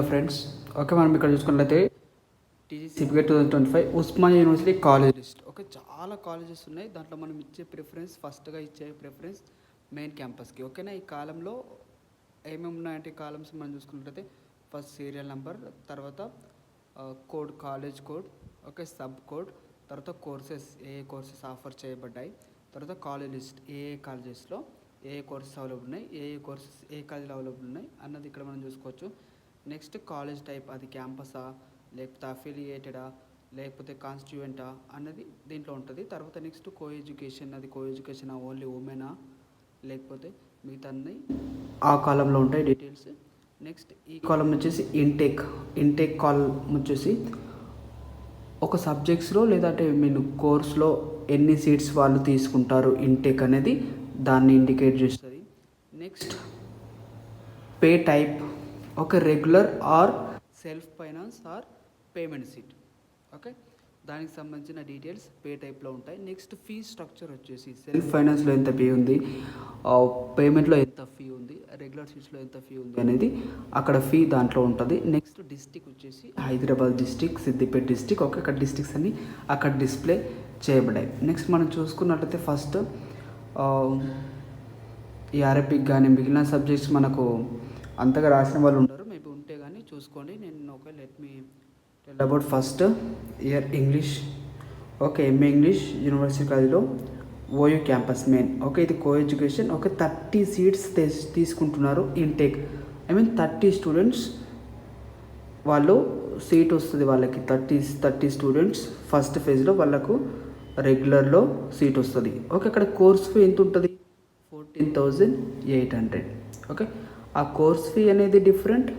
Friends, okay, మనం ఇక్కడ చూసుకున్నట్లయితే TG CPGET 2025 Osmania university college list. Okay, చాలా కాలేజెస్ ఉన్నాయి. దాంట్లో మనం ఇచ్చే ప్రిఫరెన్స్, ఫస్ట్గా ఇచ్చే ప్రిఫరెన్స్ మెయిన్ క్యాంపస్కి. ఓకేనా, ఈ కాలంలో ఏమేమి ఉన్నాయంటే కాలమ్స్ మనం చూసుకున్నట్లయితే ఫస్ట్ సీరియల్ నెంబర్, తర్వాత code, college code, okay, sub code, తర్వాత కోర్సెస్, ఏ కోర్సెస్ ఆఫర్ చేయబడ్డాయి, తర్వాత కాలేజ్ లిస్ట్, ఏ కాలేజెస్లో ఏ కోర్సెస్ అవైలబుల్ ఉన్నాయి, ఏ కోర్సెస్ ఏ కాలేజీలో అవైలబుల్ ఉన్నాయి అన్నది ఇక్కడ మనం చూసుకోవచ్చు. నెక్స్ట్ కాలేజ్ టైప్, అది క్యాంపసా లేకపోతే అఫిలియేటెడా లేకపోతే కాన్స్టిట్యూయెంటా అన్నది దీంట్లో ఉంటుంది. తర్వాత నెక్స్ట్ కో ఎడ్యుకేషన్, అది కో ఎడ్యుకేషన్ ఓన్లీ ఉమెనా లేకపోతే మిగతా అన్నీ ఆ కాలంలో ఉంటాయి డీటెయిల్స్. నెక్స్ట్ ఈ కాలం వచ్చేసి ఇంటేక్ కాలం వచ్చేసి ఒక సబ్జెక్ట్స్లో లేదంటే మీరు కోర్స్లో ఎన్ని సీట్స్ వాళ్ళు తీసుకుంటారు ఇంటేక్ అనేది దాన్ని ఇండికేట్ చేస్తుంది. నెక్స్ట్ పే టైప్, ఒక regular are self finance are payment seat. Okay, దానికి సంబంధించిన డీటెయిల్స్ పే టైప్లో ఉంటాయి. నెక్స్ట్ ఫీ స్ట్రక్చర్ వచ్చేసి సెల్ఫ్ ఫైనాన్స్లో ఎంత ఫీ ఉంది, పేమెంట్లో ఎంత ఫీ ఉంది, రెగ్యులర్ సీట్స్లో ఎంత ఫీ ఉంది అనేది అక్కడ ఫీ దాంట్లో ఉంటుంది. నెక్స్ట్ డిస్టిక్ వచ్చేసి Hyderabad district, Siddipet district. Okay, అక్కడ డిస్టిక్స్ అన్ని అక్కడ డిస్ప్లే చేయబడ్డాయి. నెక్స్ట్ మనం చూసుకున్నట్లయితే ఫస్ట్ ఈ అరబిక్ కానీ మిగిలిన సబ్జెక్ట్స్ మనకు అంతగా రాసిన వాళ్ళు ఉండరు, మేబీ ఉంటే కానీ చూసుకోండి. నేను okay, let me tell about first year English. Okay, MA English university కాలేజ్లో ఓయూ క్యాంపస్ మెయిన్. ఓకే, ఇది కో ఎడ్యుకేషన్. ఓకే, 30 సీట్స్ తీసుకుంటున్నారు ఇంటేక్. 30 స్టూడెంట్స్ వాళ్ళు సీట్ వస్తుంది వాళ్ళకి. 30 స్టూడెంట్స్ ఫస్ట్ ఫేజ్లో వాళ్ళకు రెగ్యులర్లో సీట్ వస్తుంది. ఓకే, అక్కడ కోర్స్ ఫీ ఎంత ఉంటుంది, 14,800. ఓకే, ఆ కోర్స్ ఫీ అనేది డిఫరెంట్.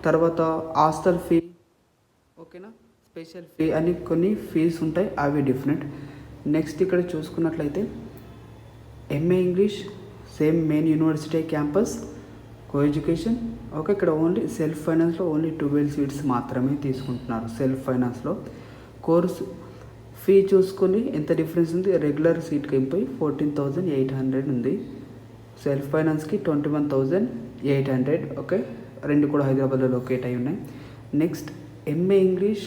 తర్వాత హాస్టల్ ఫీ, ఓకేనా, స్పెషల్ ఫీ అని కొన్ని ఫీస్ ఉంటాయి, అవి డిఫరెంట్. నెక్స్ట్ ఇక్కడ చూసుకున్నట్లయితే MA English same main university campus co education. Okay, ఇక్కడ ఓన్లీ సెల్ఫ్ ఫైనాన్స్లో ఓన్లీ 12 సీట్స్ మాత్రమే తీసుకుంటున్నారు. సెల్ఫ్ ఫైనాన్స్లో కోర్స్ ఫీ చూసుకొని ఎంత డిఫరెన్స్ ఉంది, రెగ్యులర్ సీట్కి అయిపోయి 14,800 ఉంది, సెల్ఫ్ ఫైనాన్స్కి 21,800. ఓకే, రెండు కూడా హైదరాబాద్లో లొకేట్ అయి ఉన్నాయి. Next MA English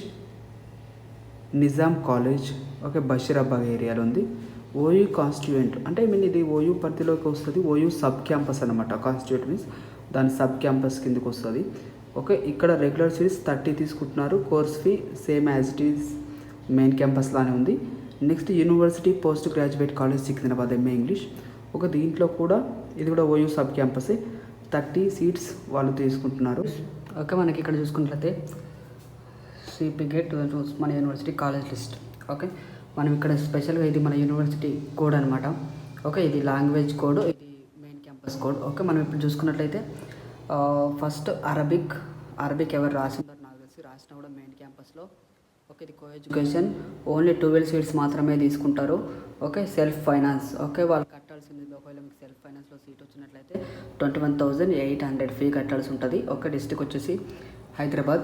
Nizam college, okay, Basheerabad ఏరియాలో ఉంది. ఓయూ కాన్స్టిట్యూయెంట్ అంటే ఇది ఓయూ పరిధిలోకి వస్తుంది. ఓయూ సబ్ క్యాంపస్ అనమాట. కాన్స్టిట్యూయెంట్ మీన్స్ దాని సబ్ క్యాంపస్ కిందకి వస్తుంది. ఓకే, ఇక్కడ రెగ్యులర్ సీట్స్ 30 తీసుకుంటున్నారు. Course fee same as it is main campus లానే ఉంది. Next university post graduate college Secunderabad MA English. ఒక దీంట్లో కూడా ఇది కూడా ఓయూ సబ్ క్యాంపసే, 30 సీట్స్ వాళ్ళు తీసుకుంటున్నారు. ఓకే, మనకి ఇక్కడ చూసుకున్నట్లయితే సిపిగేట్ మన యూనివర్సిటీ కాలేజ్ లిస్ట్. ఓకే, మనం ఇక్కడ స్పెషల్గా ఇది మన యూనివర్సిటీ కోడ్ అనమాట. ఓకే, ఇది లాంగ్వేజ్ కోడ్, ఇది మెయిన్ క్యాంపస్ కోడ్. ఓకే, మనం ఇప్పుడు చూసుకున్నట్లయితే ఫస్ట్ అరబిక్ ఎవరు రాసిందో నాకు తెలిసి, రాసినా కూడా మెయిన్ క్యాంపస్లో. ఓకే, ఇది కో ఎడ్యుకేషన్ ఓన్లీ 12 సీట్స్ మాత్రమే తీసుకుంటారు. Okay, self finance. ఓకే, వాళ్ళు కట్టాల్సింది ఒకవేళ మీకు సెల్ఫ్ ఫైనాన్స్లో సీట్ వచ్చినట్లయితే 21,800 ఫీ కట్టాల్సి ఉంటుంది. ఓకే, డిస్ట్రిక్ట్ వచ్చేసి హైదరాబాద్.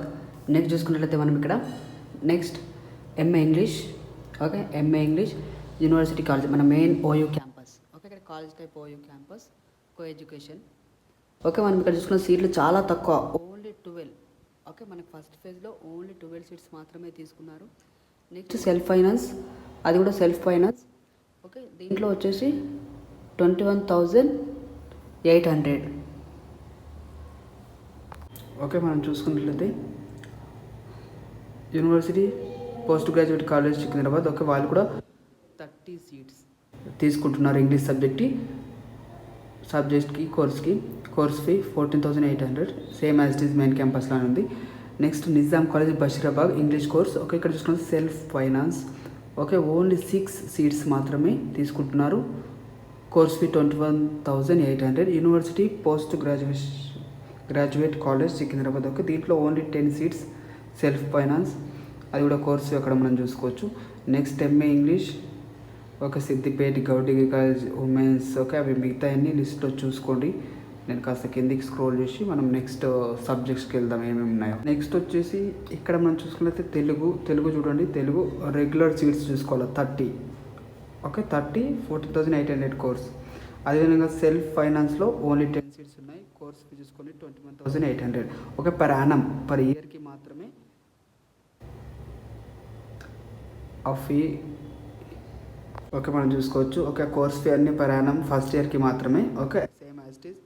నెక్స్ట్ చూసుకున్నట్లయితే మనం ఇక్కడ next MA English. Okay, MA English university college మన మెయిన్ ఓయూ క్యాంపస్. ఓకే, ఇక్కడ college type OU campus co education. Okay, మనం ఇక్కడ చూసుకున్న సీట్లు చాలా తక్కువ, ఓన్లీ 12. ఓకే, మనకి ఫస్ట్ ఫేజ్లో ఓన్లీ 12 సీట్స్ మాత్రమే తీసుకున్నారు. నెక్స్ట్ సెల్ఫ్ ఫైనాన్స్, అది కూడా సెల్ఫ్ ఫైనాన్స్. ఓకే, దీంట్లో వచ్చేసి 21,800. ఓకే, మనం చూసుకున్నట్లయితే university post graduate college Secunderabad. Okay, వాళ్ళు కూడా 30 సీట్స్ తీసుకుంటున్నారు ఇంగ్లీష్ సబ్జెక్ట్కి course fee 14,800 same as it is main క్యాంపస్లోనే ఉంది. Next Nizam college Bashirabad English course. Okay, ఇక్కడ చూసుకున్న self finance. Okay, only 6 seats మాత్రమే తీసుకుంటున్నారు. Course fee 21,800. University post graduate college Secunderabad. Okay, దీంట్లో ఓన్లీ 10 సీట్స్ సెల్ఫ్ ఫైనాన్స్, అది కూడా కోర్స్ అక్కడ మనం చూసుకోవచ్చు. Next MA English. Okay, Siddipet Goud degree college women's. Okay, అవి మిగతా అన్ని లిస్ట్లో చూసుకోండి. నేను కాస్త కిందికి స్క్రోల్ చేసి మనం నెక్స్ట్ సబ్జెక్ట్స్కి వెళ్దాం ఏమేమి ఉన్నాయో. నెక్స్ట్ వచ్చేసి ఇక్కడ మనం చూసుకున్నట్లయితే తెలుగు చూడండి. తెలుగు రెగ్యులర్ సీట్స్ చూసుకోవాలి 30. Okay, 30 14,800 course. అదేవిధంగా సెల్ఫ్ ఫైనాన్స్లో ఓన్లీ 10 సీట్స్ సీట్స్ ఉన్నాయి. కోర్స్ ఫీ చూసుకొని 21,800. ఓకే, పర్ యానం పర్ ఇయర్కి మాత్రమే ఆ ఫీ. ఓకే, మనం చూసుకోవచ్చు. ఓకే, కోర్స్ ఫీ అన్ని పర్ యానం ఫస్ట్ ఇయర్కి మాత్రమే. Okay, same as it is.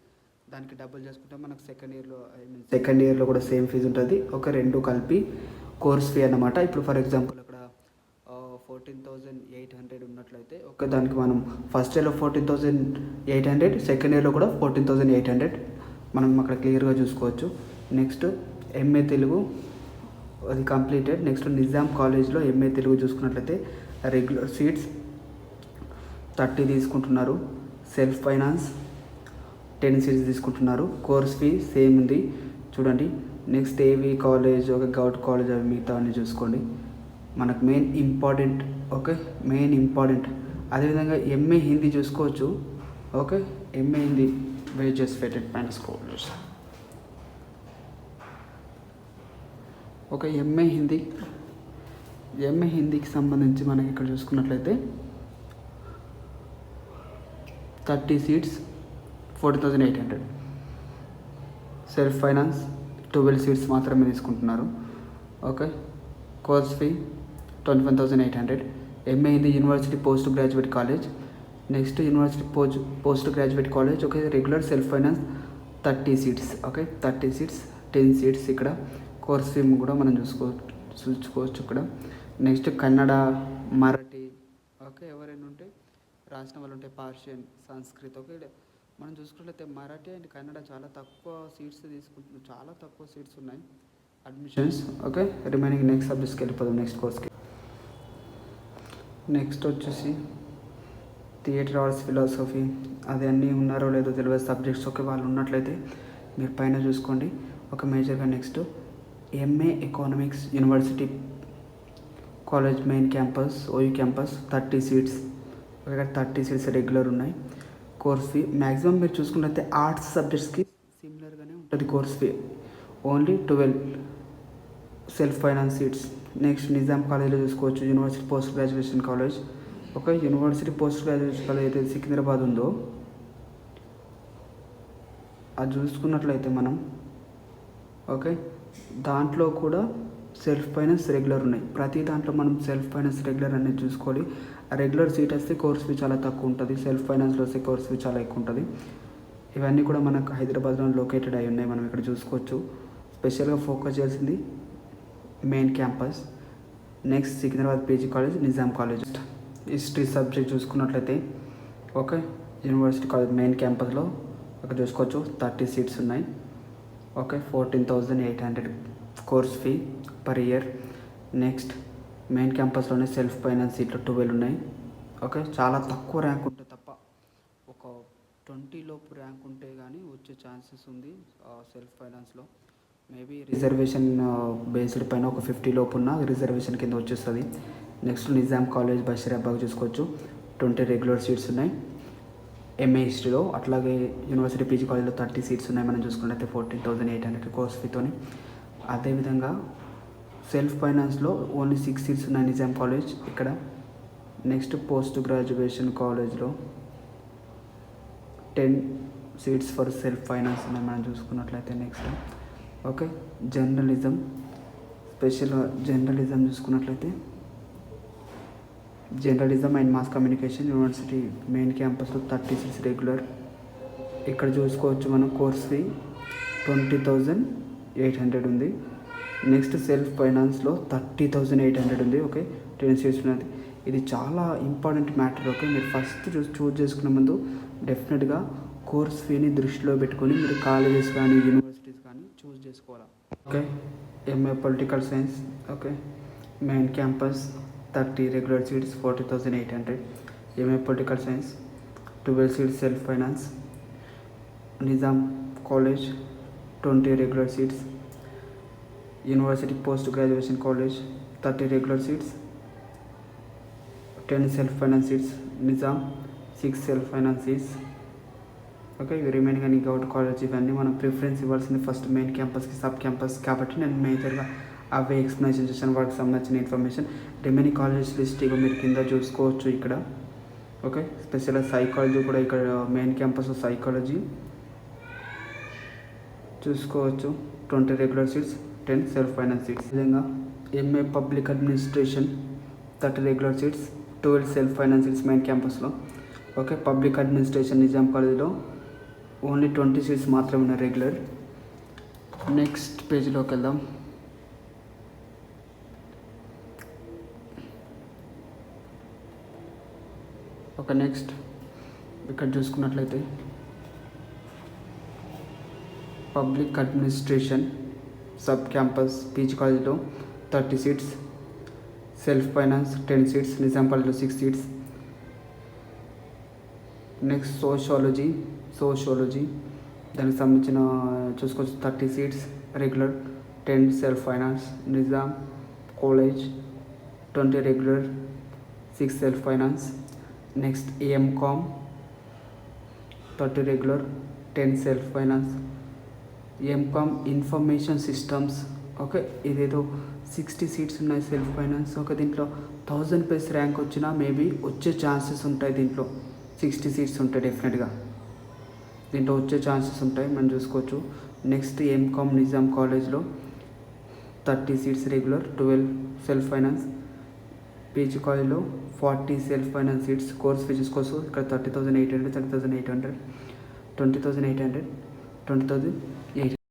దానికి డబ్బులు చేసుకుంటే మనకు సెకండ్ ఇయర్లో కూడా సేమ్ ఫీజు ఉంటుంది. ఓకే, రెండు కలిపి కోర్స్ ఫీ అన్నమాట. ఇప్పుడు ఫర్ ఎగ్జాంపుల్ అక్కడ 14,800 ఉన్నట్లయితే ఓకే, దానికి మనం ఫస్ట్ ఇయర్లో 14,800, సెకండ్ ఇయర్లో కూడా 14,800 మనం అక్కడ క్లియర్గా చూసుకోవచ్చు. నెక్స్ట్ ఎంఏ తెలుగు అది కంప్లీటెడ్. నెక్స్ట్ నిజాం కాలేజ్లో ఎంఏ తెలుగు చూసుకున్నట్లయితే రెగ్యులర్ సీట్స్ 30 తీసుకుంటున్నారు. సెల్ఫ్ ఫైనాన్స్ 10 సీట్స్ తీసుకుంటున్నారు. కోర్స్ ఫీ సేమ్ ఉంది చూడండి. నెక్స్ట్ ఏవి కాలేజ్, ఒక గౌట్ కాలేజ్, అవి మిగతా అన్నీ చూసుకోండి. మనకు main important. Okay, main important. అదేవిధంగా ఎంఏ హిందీ చూసుకోవచ్చు. ఓకే, ఎంఏ హిందీ వేజెస్ ఫెటెడ్ ప్యాన్స్ కాలేజ్. ఓకే, ఎంఏ హిందీకి సంబంధించి మనకి ఇక్కడ చూసుకున్నట్లయితే 30 సీట్స్ 40,800. సెల్ఫ్ ఫైనాన్స్ 12 సీట్స్ మాత్రమే తీసుకుంటున్నారు. Okay, course fee 21,800. MA Hindi university post graduate college. Next university post graduate college. Okay, regular self finance 30 seats. Okay, 30 seats 10 seats ఇక్కడ. కోర్స్ ఫీ కూడా మనం చూసుకోవచ్చు ఇక్కడ. నెక్స్ట్ కన్నడ, మరాఠీ. ఓకే, ఎవరైనా ఉంటే రాసిన వాళ్ళు ఉంటే పార్షియన్, సంస్కృత్. ఓకే, మనం చూసుకున్నట్లయితే మరాఠీ అండ్ కన్నడ చాలా తక్కువ సీట్స్ తీసుకుంటున్నాం. చాలా తక్కువ సీట్స్ ఉన్నాయి అడ్మిషన్స్. ఓకే, రిమైనింగ్ నెక్స్ట్ సబ్జెక్ట్స్కి వెళ్ళిపోదాం, నెక్స్ట్ కోర్స్కి. నెక్స్ట్ వచ్చేసి థియేటర్ ఆర్ట్స్, ఫిలాసఫీ. అది అన్నీ ఉన్నారో లేదో తెలియదు సబ్జెక్ట్స్. ఓకే, వాళ్ళు ఉన్నట్లయితే మీరు పైన చూసుకోండి. ఒక మేజర్గా next MA economics university college main campus, OU campus 30 seats. ఇక్కడ 30 సీట్స్ రెగ్యులర్ ఉన్నాయి. కోర్స్ ఫీ మ్యాక్సిమం మీరు చూసుకున్నట్లయితే ఆర్ట్స్ సబ్జెక్ట్స్కి సిమిలర్గానే ఉంటుంది course fee. Only 12 self finance seats. Next Nizam కాలేజ్లో చూసుకోవచ్చు, university post graduation college. Okay, university post graduation college అయితే సికింద్రాబాద్ ఉందో అది చూసుకున్నట్లయితే మనం ఓకే, దాంట్లో కూడా సెల్ఫ్ ఫైనాన్స్ రెగ్యులర్ ఉన్నాయి. ప్రతి దాంట్లో మనం సెల్ఫ్ ఫైనాన్స్ రెగ్యులర్ అనేది చూసుకోవాలి. రెగ్యులర్ సీట్ వస్తే కోర్స్ ఫీ చాలా తక్కువ ఉంటుంది. సెల్ఫ్ ఫైనాన్స్లో వస్తే కోర్స్ ఫీ చాలా ఎక్కువ ఉంటుంది. ఇవన్నీ కూడా మనకు హైదరాబాద్లో లొకేటెడ్ అయి ఉన్నాయి. మనం ఇక్కడ చూసుకోవచ్చు. స్పెషల్గా ఫోకస్ చేయాల్సింది main campus. Next Secunderabad PG college, Nizam college. History subject చూసుకున్నట్లయితే ఓకే, యూనివర్సిటీ కాలేజ్ మెయిన్ క్యాంపస్లో అక్కడ చూసుకోవచ్చు 30 సీట్స్ ఉన్నాయి. Okay, 14,800 course fee per year. Next main క్యాంపస్లోనే సెల్ఫ్ ఫైనాన్స్ సీట్లు 12 ఉన్నాయి. ఓకే, చాలా తక్కువ ర్యాంక్ ఉంటే తప్ప ఒక 20 లోపు ర్యాంక్ ఉంటే కానీ వచ్చే ఛాన్సెస్ ఉంది సెల్ఫ్ ఫైనాన్స్లో. మేబీ రిజర్వేషన్ బేస్డ్ పైన ఒక 50 లోపు ఉన్న రిజర్వేషన్ కింద వచ్చేస్తుంది. నెక్స్ట్ నిజాం కాలేజ్ బషీరాబాద్ చూసుకోవచ్చు, 20 రెగ్యులర్ సీట్స్ ఉన్నాయి ఎంఏ హిస్టరీలో. అట్లాగే యూనివర్సిటీ పీజీ కాలేజ్లో 30 సీట్స్ ఉన్నాయి. మనం చూసుకున్నట్లయితే 14,800 కోర్స్ ఫీతోని. అదేవిధంగా సెల్ఫ్ ఫైనాన్స్లో ఓన్లీ 6 సీట్స్ ఉన్నాయి నిజాం కాలేజ్ ఇక్కడ. నెక్స్ట్ పోస్ట్ గ్రాడ్యుయేషన్ కాలేజ్లో 10 సీట్స్ ఫర్ సెల్ఫ్ ఫైనాన్స్ ఉన్నాయి మనం చూసుకున్నట్లయితే. నెక్స్ట్ ఓకే, జర్నలిజం స్పెషల్గా జర్నలిజం చూసుకున్నట్లయితే journalism and mass communication university main క్యాంపస్లో 30 సీట్స్ రెగ్యులర్. ఇక్కడ చూసుకోవచ్చు మనం కోర్స్ ఫీ 20,800 ఉంది. నెక్స్ట్ సెల్ఫ్ ఫైనాన్స్లో 30,800 ఉంది. ఓకే, 10 సీట్స్ ఉన్నది. ఇది చాలా ఇంపార్టెంట్ మ్యాటర్. ఓకే, మీరు ఫస్ట్ చూస్ చేసుకునే ముందు డెఫినెట్గా కోర్స్ ఫీని దృష్టిలో పెట్టుకొని మీరు కాలేజెస్ కానీ యూనివర్సిటీస్ కానీ చూస్ చేసుకోవాలి. Okay, MA political science. Okay, main campus 30 regular seats 40,800. MA political science 12 seats self finance. Nizam college 20 regular seats. University post graduation college 30 regular seats, 10 self finance seats. Nizam 6 self finance seats. Okay, ఇవి remaining అని govt college. ఇవన్నీ మనం preference ఇవ్వాల్సింది first main క్యాంపస్కి, sub campus. కాబట్టి నేను మేజర్గా అవే explanation చేశాను వాటికి సంబంధించిన ఇన్ఫర్మేషన్. రిమైనింగ్ కాలేజెస్ లిస్ట్ ఇక మీరు కింద చూసుకోవచ్చు ఇక్కడ. ఓకే, స్పెషల్గా సైకాలజీ కూడా ఇక్కడ మెయిన్ క్యాంపస్లో సైకాలజీ చూసుకోవచ్చు. 20 regular seats, 10 self finance seats. విధంగా MA public administration 30 regular seats, 12 self finance seats main క్యాంపస్లో. ఓకే, పబ్లిక్ అడ్మినిస్ట్రేషన్ నిజాం కాలేజీలో ఓన్లీ 20 సీట్స్ మాత్రమే ఉన్నాయి రెగ్యులర్. నెక్స్ట్ పేజీలోకి వెళ్దాం. ఓకే, నెక్స్ట్ ఇక్కడ చూసుకున్నట్లయితే public administration sub campus PG కాలేజ్లో 30 seats, self finance 10 seats, Nizam కాలేజ్లో 6 సీట్స్. నెక్స్ట్ సోషియాలజీ దానికి సంబంధించిన చూసుకోవచ్చు 30 seats regular, 10 self finance, Nizam college 20 regular, 6 self finance. Next M Com 30 regular, 10 self finance. M Com information systems. Okay, ఇదేదో 60 seats ఉన్నాయి self finance. Okay, దీంట్లో 1000+ rank వచ్చినా maybe వచ్చే ఛాన్సెస్ ఉంటాయి. దీంట్లో 60 సీట్స్ ఉంటాయి డెఫినెట్గా, దీంట్లో వచ్చే ఛాన్సెస్ ఉంటాయి, మనం చూసుకోవచ్చు. నెక్స్ట్ ఎంకామ్ నిజాం కాలేజ్లో 30 seats regular, 12 self finance. PG కాలేజ్లో 40 self finance seats. Course fee చూసుకోవచ్చు, ఇక్కడ 30,800, 30,800, 20,800, 20,800.